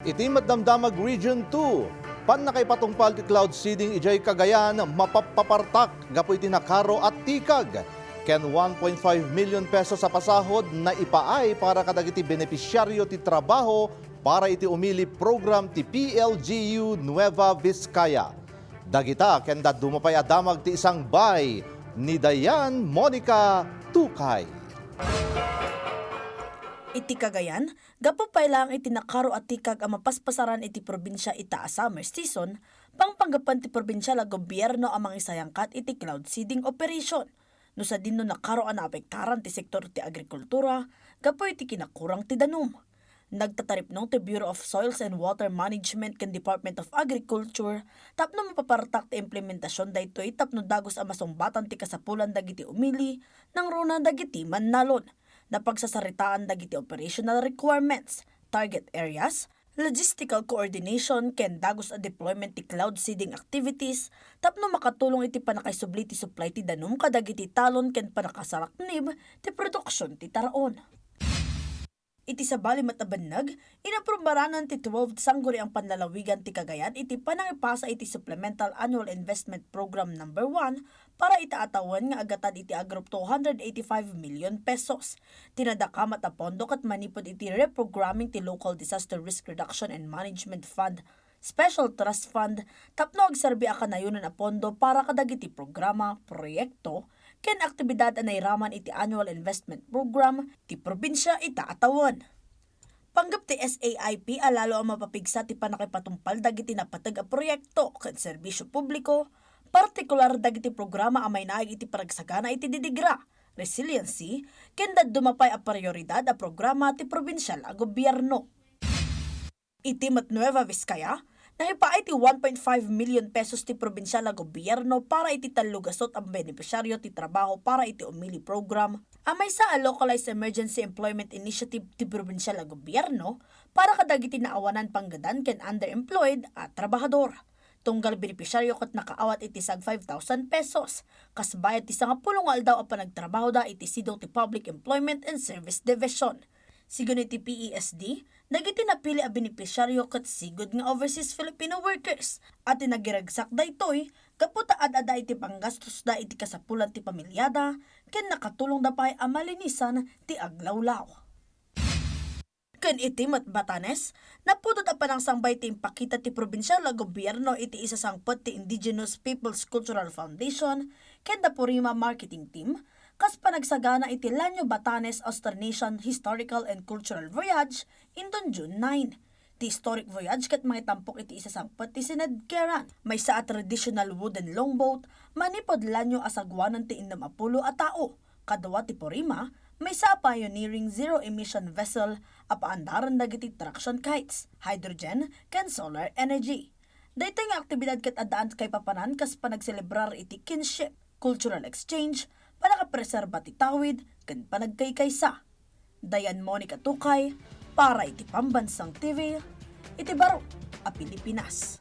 Iti Damdamag Region 2. Pan na kay patungpal ti cloud seeding ijay Cagayan mapapapartak gapo iti nakaro at tikag. Ken 1.5 million pesos sa pasahod na ipaay para kadagiti benepisyaryo ti trabaho para iti umili program ti PLGU Nueva Vizcaya. Dagita ken dumapay adamag ti isang bay ni Dayan Monica Tukay. Iti Cagayan, gapo pa lang iti nakaro at tikag ang mapaspasaran iti probinsya ita a summer season, pangpanggapan ti probinsya la gobyerno amang isayangkat iti cloud seeding operation. No sa dinno nakaro ang naapektaran ti sektor ti agrikultura, gapo iti kinakurang ti danum. Nagtatarip nung ti Bureau of Soils and Water Management ken Department of Agriculture, tapno mapapartak ti implementasyon daytoy tapno dagos a masumbatan ti kasapulan dagiti umili, nang runa dagiti mannalon. Napagsasaritaan dagiti operational requirements, target areas, logistical coordination ken dagos a deployment ti cloud seeding activities tapno makatulong iti panakaisubli ti supply ti danum kadagiti talon ken panakasaraknib ti produksyon ti taraon. Iti sabali matabannag, inaprobaranan ti 12 sangguri ang panlalawigan ti Cagayan iti panangipasa iti Supplemental Annual Investment Program No. 1 para itaatawan nga agatan iti agrop 285 million pesos. Tinadakamat a pondo kat manipod iti reprogramming ti Local Disaster Risk Reduction and Management Fund, Special Trust Fund, tapno agserbi a kanayunan a pondo para kadagiti programa, proyekto, ken aktibidad anay raman iti annual investment program ti probinsya itaatawan. Panggap ti SAIP alalo ang mapapigsa ti panakipatumpal dagiti napatag a proyekto ken serbisyo publiko, partikular dagiti programa amay naay iti paragsagana iti didigra, resiliency, ken dumapay a prioridad a programa ti probinsyal a gobyerno. Iti Nueva Vizcaya, nahipaay ti 1.5 million pesos ti probinsyal na gobyerno para iti talugasot ang benepisyaryo ti trabaho para iti umili program. Amay sa a Localized Emergency Employment Initiative ti probinsyal na gobyerno para kadagiti naawanan panggadan ken underemployed at trabahador. Tunggal benepisyaryo kat nakaawat iti sag 5,000 pesos. Kasbayad ti 10 aldaw a panagtrabaho da iti sidong ti Public Employment and Service Division. Sigun iti PESD, dagiti napili a benepisyaryo kat sigud nga overseas Filipino workers at tinagiragsak daytoy kaputaad ada iti panggastos da iti kasapulan ti pamilyada ken nakatulong da pay a malinisan ti aglawlaw. Ken iti Batanes, napudot a panang sangbay ti impakita ti probinsyal na gobyerno iti isasangpot ti Indigenous Peoples Cultural Foundation ken da Purima Marketing Team kas panagsagana iti Lanyo Batanes Austronesian Historical and Cultural Voyage indon June 9. Ti historic voyage kat mga tampok iti isasangpot ti sinadkeran. May sa a traditional wooden longboat, manipod lanyo asagwanan ti 60 a tao. Kadwa ti Purima, may sa pioneering zero-emission vessel a paandaran dagiti traction kites, hydrogen, ken solar energy. Daytoy nga aktibidad kat adaan kay papanan kas panagselebrar iti kinship, cultural exchange, panakapreserba ti tawid, ken panagkaykaysa. Dayan Monica Tukay, para iti Pambansang TV, iti Baro, a Pilipinas.